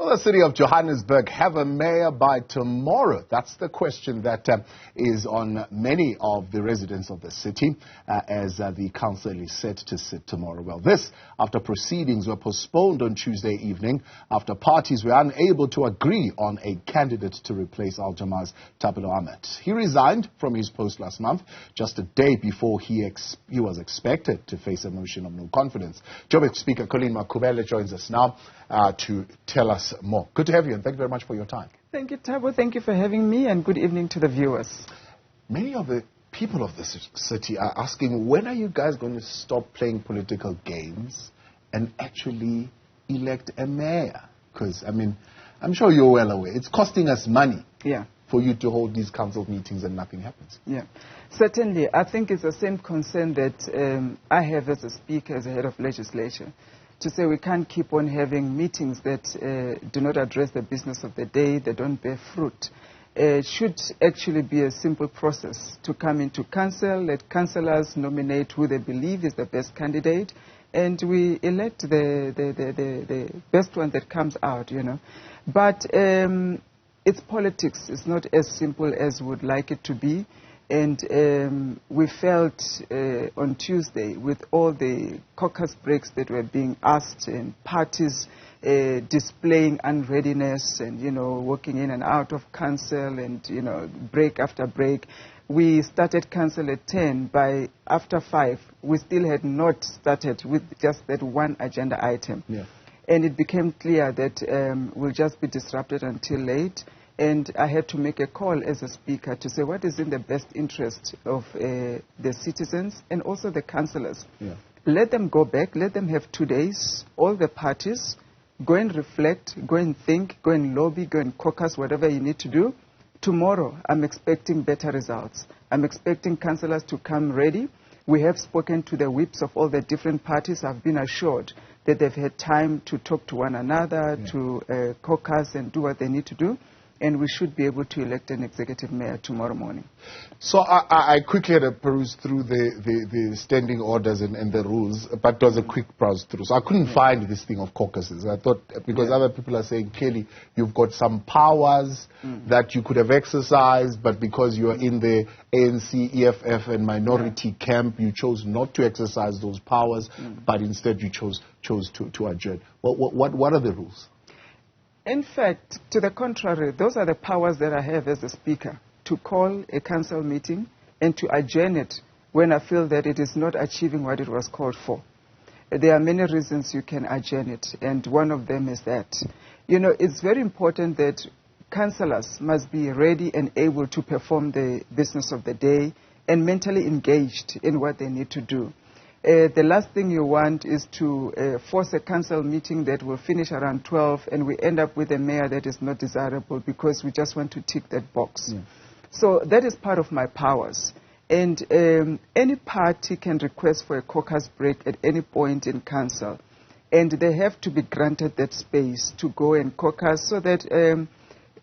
Will the City of Johannesburg have a mayor by tomorrow? That's the question that is on many of the residents of the city as the council is set to sit tomorrow. Well, this after proceedings were postponed on Tuesday evening after parties were unable to agree on a candidate to replace Al-Jama's Tabelo Ahmed. He resigned from his post last month, just a day before he was expected to face a motion of no confidence. Joburg Speaker Colleen Makhubele joins us now to tell us more. Good to have you, and thank you very much for your time. Thank you, Thabo. Thank you for having me, and good evening to the viewers. Many of the people of the city are asking, when are you guys going to stop playing political games and actually elect a mayor? Because, I mean, I'm sure you're well aware. It's costing us money for you to hold these council meetings and nothing happens. Yeah, certainly. I think it's the same concern that I have as a speaker, as a head of legislature, to say we can't keep on having meetings that do not address the business of the day, they don't bear fruit. It should actually be a simple process to come into council, let councillors nominate who they believe is the best candidate, and we elect the best one that comes out, you know. But it's politics. It's not as simple as we would like it to be. And we felt on Tuesday, with all the caucus breaks that were being asked and parties displaying unreadiness and, you know, walking in and out of council and, you know, break after break, we started council at 10. By after 5, we still had not started with just that one agenda item. Yeah. And it became clear that we'll just be disrupted until late. And I had to make a call as a speaker to say what is in the best interest of the citizens and also the councillors. Yeah. Let them go back, let them have 2 days, all the parties, go and reflect, go and think, go and lobby, go and caucus, whatever you need to do. Tomorrow, I'm expecting better results. I'm expecting councillors to come ready. We have spoken to the whips of all the different parties. I've been assured that they've had time to talk to one another, to caucus and do what they need to do. And we should be able to elect an executive mayor tomorrow morning. So I quickly had a peruse through the standing orders and the rules, but it was a quick browse through. So I couldn't find this thing of caucuses. I thought, because other people are saying, clearly, you've got some powers that you could have exercised, but because you are in the ANC, EFF, and minority camp, you chose not to exercise those powers, but instead you chose to adjourn. What are the rules? In fact, to the contrary, those are the powers that I have as a speaker, to call a council meeting and to adjourn it when I feel that it is not achieving what it was called for. There are many reasons you can adjourn it, and one of them is that, you know, it's very important that councillors must be ready and able to perform the business of the day and mentally engaged in what they need to do. The last thing you want is to force a council meeting that will finish around 12 and we end up with a mayor that is not desirable because we just want to tick that box. Yeah. So that is part of my powers. And any party can request for a caucus break at any point in council. And they have to be granted that space to go and caucus so that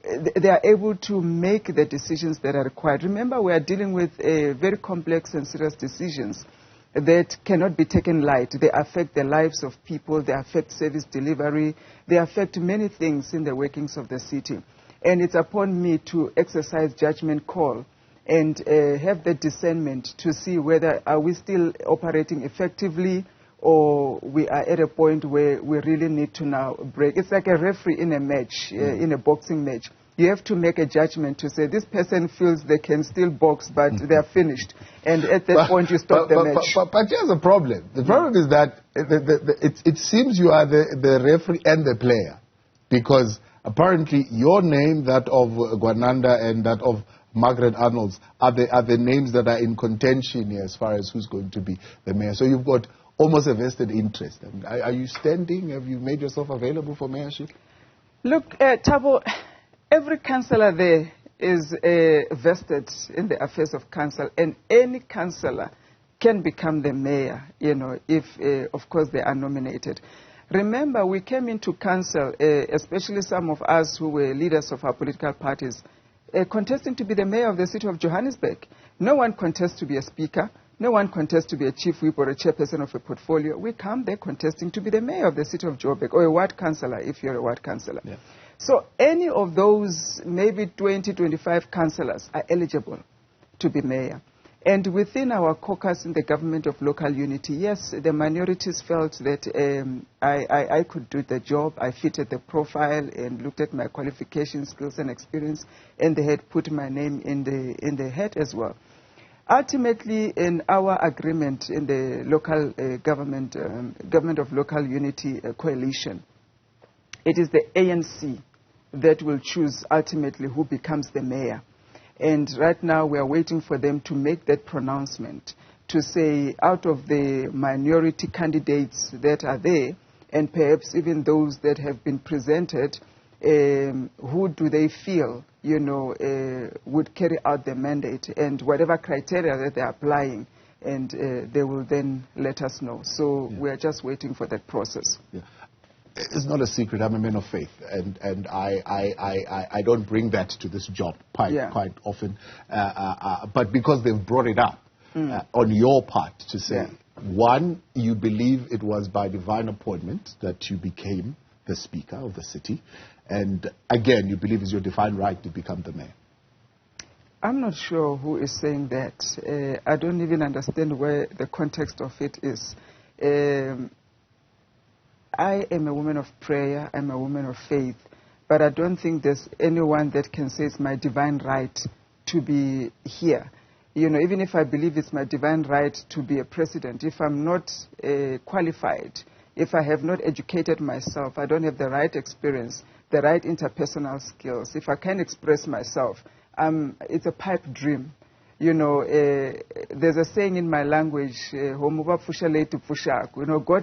they are able to make the decisions that are required. Remember, we are dealing with very complex and serious decisions that cannot be taken light. They affect the lives of people, they affect service delivery, they affect many things in the workings of the city. And it's upon me to exercise judgment call and have the discernment to see whether are we still operating effectively or we are at a point where we really need to now break. It's like a referee in a match, in a boxing match. You have to make a judgment to say this person feels they can still box, but they are finished. And at that point, you stop the match. But here's the problem. The problem is that it seems you are the referee and the player. Because apparently your name, that of Gwananda and that of Margaret Arnolds, are the names that are in contention here as far as who's going to be the mayor. So you've got almost a vested interest. I mean, are you standing? Have you made yourself available for mayorship? Look, Thabo, every councillor there is vested in the affairs of council, and any councillor can become the mayor, you know, if, of course, they are nominated. Remember, we came into council, especially some of us who were leaders of our political parties, contesting to be the mayor of the city of Johannesburg. No one contests to be a speaker. No one contests to be a chief whip or a chairperson of a portfolio. We come there contesting to be the mayor of the city of Joburg, or a ward councillor if you're a ward councillor. Yeah. So any of those maybe 20, 25 councillors are eligible to be mayor. And within our caucus in the government of local unity, yes, the minorities felt that I could do the job. I fitted the profile and looked at my qualifications, skills and experience, and they had put my name in the hat as well. Ultimately, in our agreement in the local government of local unity coalition, it is the ANC that will choose ultimately who becomes the mayor. And right now we are waiting for them to make that pronouncement to say out of the minority candidates that are there, and perhaps even those that have been presented, who do they feel, would carry out the mandate, and whatever criteria that they're applying, and they will then let us know. So we are just waiting for that process. Yeah. It's not a secret. I'm a man of faith, and I don't bring that to this job quite often. But because they've brought it up on your part to say, one, you believe it was by divine appointment that you became the Speaker of the city, and again, you believe it's your divine right to become the mayor. I'm not sure who is saying that. I don't even understand where the context of it is. I am a woman of prayer, I'm a woman of faith, but I don't think there's anyone that can say it's my divine right to be here. Even if I believe it's my divine right to be a president, if I'm not qualified, if I have not educated myself, I don't have the right experience, the right interpersonal skills, if I can't express myself, it's a pipe dream. There's a saying in my language, God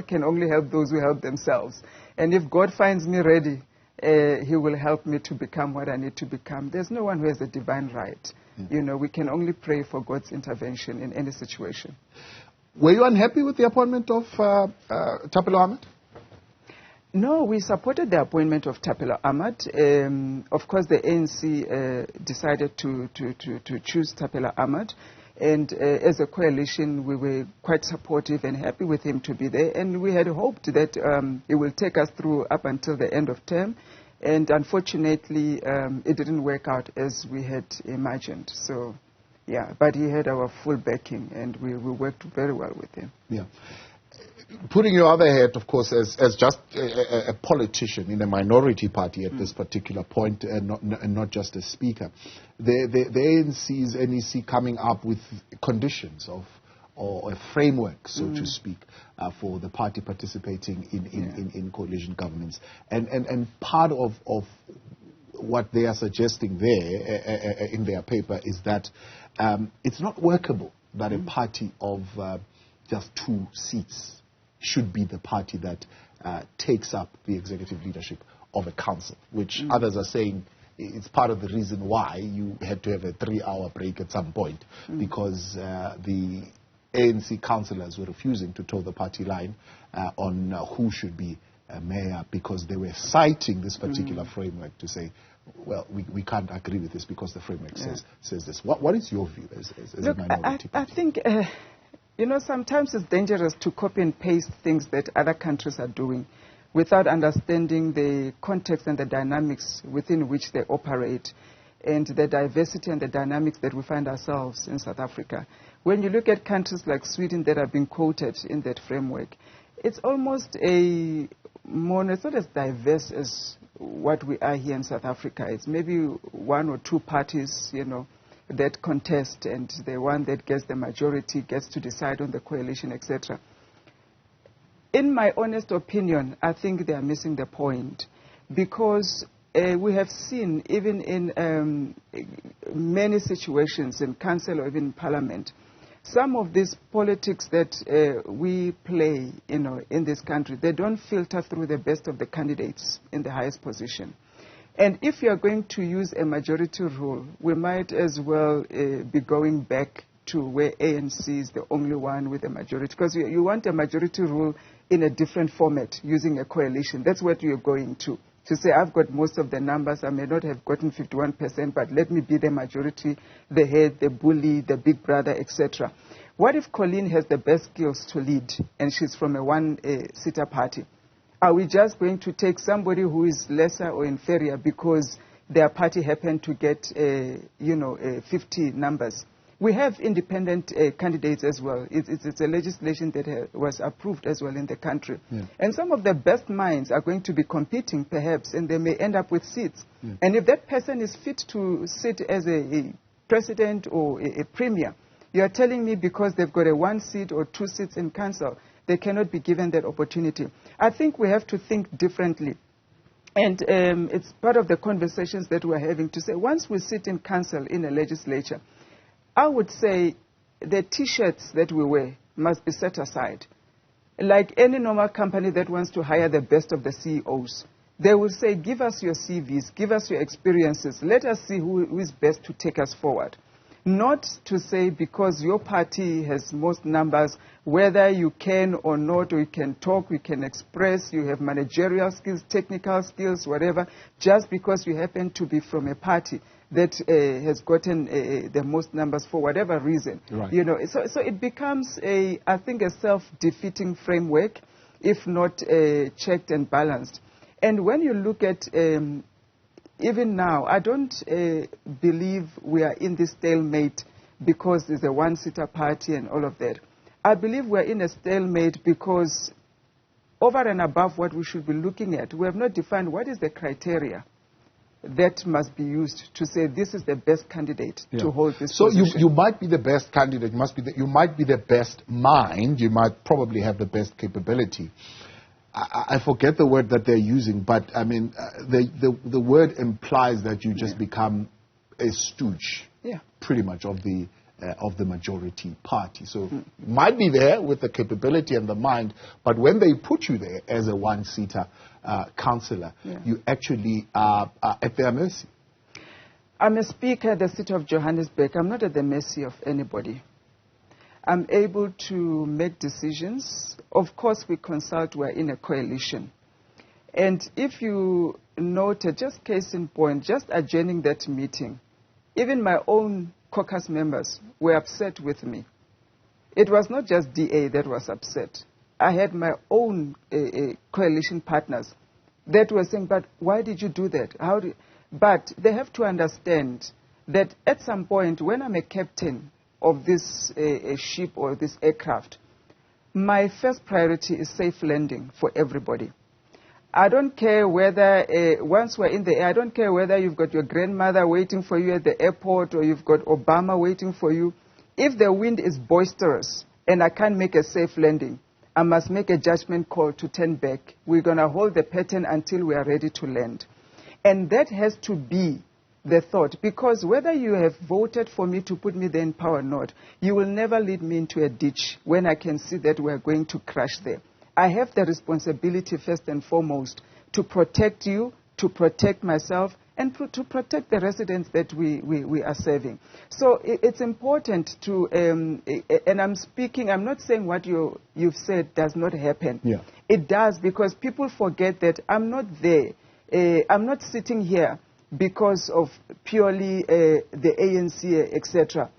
can only help those who help themselves. And if God finds me ready, He will help me to become what I need to become. There's no one who has a divine right. We can only pray for God's intervention in any situation. Were you unhappy with the appointment of Thapelo Ahmed? No, we supported the appointment of Thapelo Ahmed. Of course, the ANC decided to choose Thapelo Ahmed. And as a coalition, we were quite supportive and happy with him to be there. And we had hoped that he will take us through up until the end of term. And unfortunately, it didn't work out as we had imagined. So, yeah, but he had our full backing, and we worked very well with him. Yeah. Putting your other hat, of course, as just a politician in a minority party at this particular point, and not just a speaker, the ANC's NEC coming up with conditions or a framework, so to speak, for the party participating in coalition governments, and part of what they are suggesting there in their paper is that it's not workable that a party of just 2 seats should be the party that takes up the executive leadership of a council, which others are saying it's part of the reason why you had to have a 3-hour break at some point, because the ANC councillors were refusing to toe the party line on who should be a mayor, because they were citing this particular framework to say, well, we can't agree with this because the framework says this. What is your view as Look, a minority party? I think... sometimes it's dangerous to copy and paste things that other countries are doing without understanding the context and the dynamics within which they operate, and the diversity and the dynamics that we find ourselves in South Africa. When you look at countries like Sweden that have been quoted in that framework, it's almost it's not as diverse as what we are here in South Africa. It's maybe 1 or 2 parties, that contest, and the one that gets the majority gets to decide on the coalition, etc. In my honest opinion, I think they are missing the point, because we have seen, even in many situations in council or even in parliament, some of these politics that we play, in this country, they don't filter through the best of the candidates in the highest position. And if you are going to use a majority rule, we might as well be going back to where ANC is the only one with a majority. Because you want a majority rule in a different format, using a coalition. That's what you're going to say, I've got most of the numbers, I may not have gotten 51%, but let me be the majority, the head, the bully, the big brother, etc. What if Colleen has the best skills to lead and she's from a one-seater party? Are we just going to take somebody who is lesser or inferior because their party happened to get, 50 numbers? We have independent candidates as well. It's a legislation that was approved as well in the country. Yeah. And some of the best minds are going to be competing, perhaps, and they may end up with seats. Yeah. And if that person is fit to sit as a president or a premier, you are telling me because they've got a 1 seat or 2 seats in council, they cannot be given that opportunity. I think we have to think differently. And it's part of the conversations that we're having to say, once we sit in council in a legislature, I would say the T-shirts that we wear must be set aside. Like any normal company that wants to hire the best of the CEOs, they will say, give us your CVs, give us your experiences, let us see who is best to take us forward. Not to say because your party has most numbers, whether you can or not, or you can talk, you can express, you have managerial skills, technical skills, whatever, just because you happen to be from a party that has gotten the most numbers for whatever reason. Right. So it becomes, I think, a self-defeating framework, if not checked and balanced. And when you look at even now, I don't believe we are in this stalemate because there's a one-seater party and all of that. I believe we're in a stalemate because over and above what we should be looking at, we have not defined what is the criteria that must be used to say this is the best candidate to hold this position. So you might be the best candidate, you might be the best mind, you might probably have the best capability. I forget the word that they're using, but I mean, the word implies that you just become a stooge, pretty much, of the majority party. So you might be there with the capability and the mind, but when they put you there as a one-seater councillor, you actually are at their mercy. I'm a speaker at the City of Johannesburg. I'm not at the mercy of anybody. I'm able to make decisions. Of course, we consult. We're in a coalition. And if you noted, just case in point, just adjourning that meeting, even my own caucus members were upset with me. It was not just DA that was upset. I had my own coalition partners that were saying, but why did you do that? But they have to understand that at some point, when I'm a captain of this ship or this aircraft, my first priority is safe landing for everybody. I don't care whether, once we're in the air, I don't care whether you've got your grandmother waiting for you at the airport or you've got Obama waiting for you. If the wind is boisterous and I can't make a safe landing, I must make a judgment call to turn back. We're going to hold the pattern until we are ready to land. And that has to be the thought, because whether you have voted for me to put me there in power or not, you will never lead me into a ditch when I can see that we're going to crash there. I have the responsibility, first and foremost, to protect you, to protect myself, and to protect the residents that we are serving. So it's important to, and I'm not saying what you've said does not happen. Yeah. It does, because people forget that I'm not there. I'm not sitting here because of purely the ANC, etc.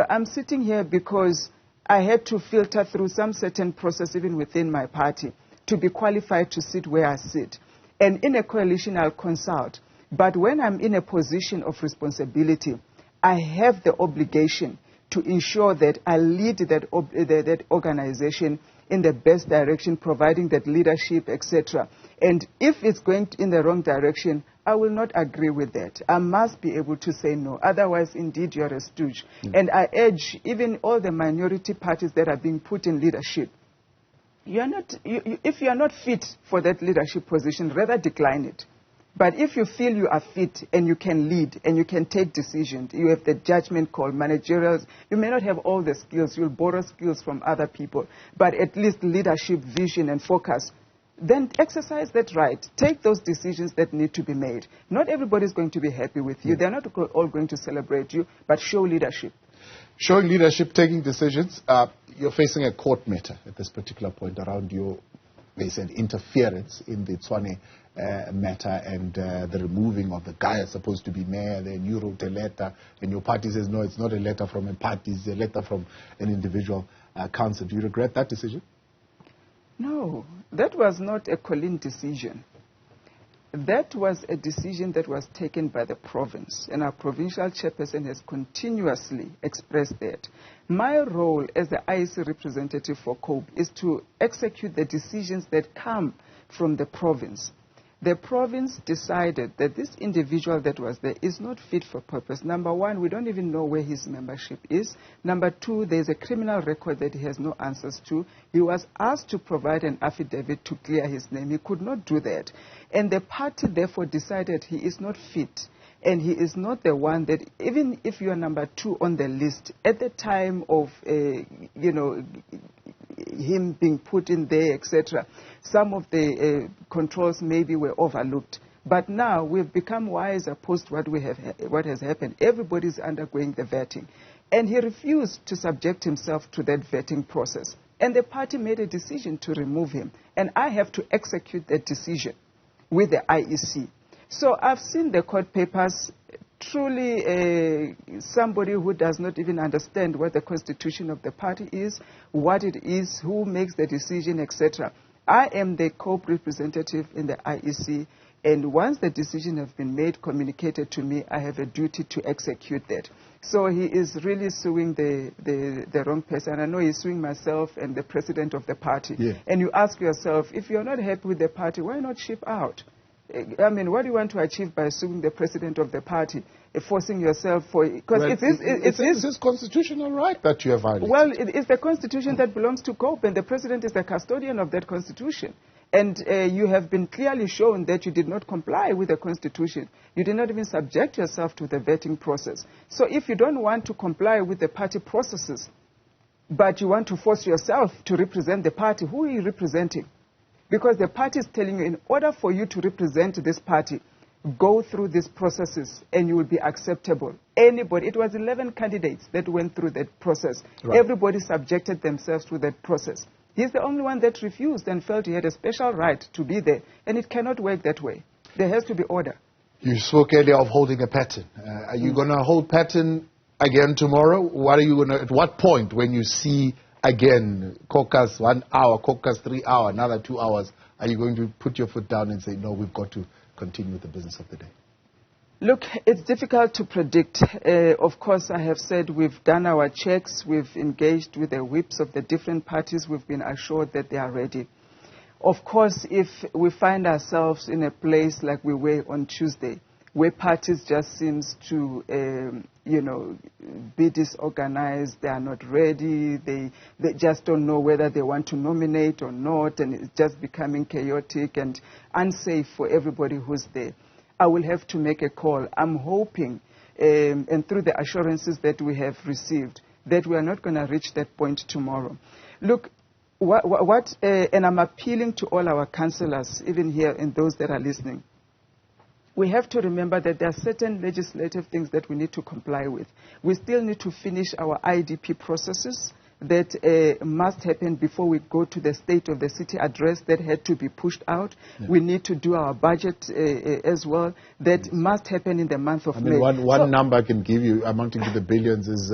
I'm sitting here because I had to filter through some certain process even within my party to be qualified to sit where I sit. And in a coalition, I'll consult. But when I'm in a position of responsibility, I have the obligation to ensure that I lead that organization in the best direction, providing that leadership, etc. And if it's going in the wrong direction, I will not agree with that. I must be able to say no. Otherwise, indeed, you're a stooge. And I urge even all the minority parties that are being put in leadership, if you are not fit for that leadership position, rather decline it. But if you feel you are fit and you can lead and you can take decisions, you have the judgment call, managerials, you may not have all the skills, you'll borrow skills from other people, but at least leadership, vision and focus, then exercise that right. Take those decisions that need to be made. Not everybody is going to be happy with you. They're not all going to celebrate you, but show leadership. Showing leadership, taking decisions. You're facing a court matter at this particular point around your, they said, interference in the Tshwane matter and the removing of the guy who's supposed to be mayor. Then you wrote a letter, and your party says, no, it's not a letter from a party, it's a letter from an individual council. Do you regret that decision? No, that was not a Colleen decision. That was a decision that was taken by the province, and our provincial chairperson has continuously expressed that. My role as the IEC representative for COPE is to execute the decisions that come from the province. The province decided that this individual that was there is not fit for purpose. Number one, we don't even know where his membership is. Number two, there's a criminal record that he has no answers to. He was asked to provide an affidavit to clear his name. He could not do that. And the party therefore decided he is not fit. And he is not the one that, even if you are number two on the list, at the time of, him being put in there, etc., some of the controls maybe were overlooked. But now we've become wiser post what has happened. Everybody's undergoing the vetting. And he refused to subject himself to that vetting process. And the party made a decision to remove him. And I have to execute that decision with the IEC. So I've seen the court papers. Truly somebody who does not even understand what the constitution of the party is, what it is, who makes the decision, etc. I am the COPE representative in the IEC, and once the decision has been made, communicated to me, I have a duty to execute that. So he is really suing the wrong person. I know he's suing myself and the president of the party. Yeah. And you ask yourself, if you're not happy with the party, why not ship out? I mean, what do you want to achieve by suing the president of the party, forcing yourself for... Because it's his constitutional right that you have violated. Well, it's the constitution that belongs to COPE, and the president is the custodian of that constitution. And you have been clearly shown that you did not comply with the constitution. You did not even subject yourself to the vetting process. So if you don't want to comply with the party processes, but you want to force yourself to represent the party, who are you representing? Because the party is telling you, in order for you to represent this party, go through these processes and you will be acceptable. Anybody, it was 11 candidates that went through that process. Right. Everybody subjected themselves to that process. He's the only one that refused and felt he had a special right to be there. And it cannot work that way. There has to be order. You spoke earlier of holding a pattern. Are you going to hold pattern again tomorrow? What are you going to, at what point when you see... Again, caucus 1 hour, caucus 3 hours, another 2 hours. Are you going to put your foot down and say, no, we've got to continue with the business of the day? Look, it's difficult to predict. Of course, I have said we've done our checks. We've engaged with the whips of the different parties. We've been assured that they are ready. Of course, if we find ourselves in a place like we were on Tuesday, where parties just seems to, be disorganized, they are not ready, they just don't know whether they want to nominate or not, and it's just becoming chaotic and unsafe for everybody who's there. I will have to make a call. I'm hoping, and through the assurances that we have received, that we are not going to reach that point tomorrow. Look, and I'm appealing to all our councillors, even here and those that are listening. We have to remember that there are certain legislative things that we need to comply with. We still need to finish our IDP processes that must happen before we go to the State of the City address that had to be pushed out. Yeah. We need to do our budget as well. That must happen in the month of May. One number I can give you amounting to the billions is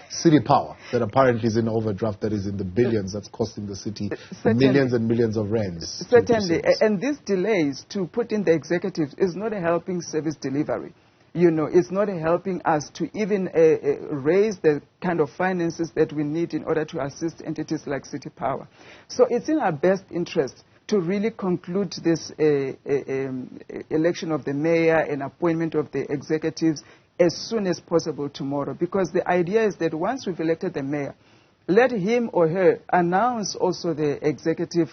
city power that apparently is in overdraft that is in the billions that's costing the city millions and millions of rands. Certainly. And these delays to put in the executives is not a helping service delivery. It's not helping us to even raise the kind of finances that we need in order to assist entities like City Power. So it's in our best interest to really conclude this election of the mayor and appointment of the executives as soon as possible tomorrow. Because the idea is that once we've elected the mayor, let him or her announce also the executive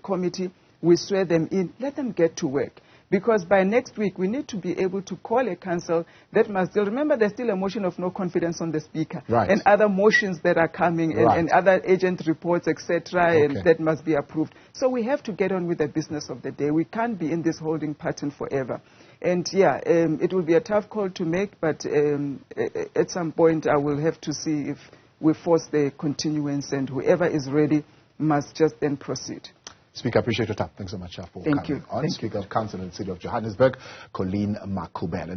committee. We swear them in. Let them get to work. Because by next week, we need to be able to call a council that must still... Remember, there's still a motion of no confidence on the Speaker. Right. And other motions that are coming, and other agent reports, etc., Okay. and that must be approved. So we have to get on with the business of the day. We can't be in this holding pattern forever. And, it will be a tough call to make, but at some point, I will have to see if we force the continuance, and whoever is ready must just then proceed. Speaker, I appreciate your time. Thanks so much for coming on. Speaker of Council in the City of Johannesburg, Colleen Makhubele.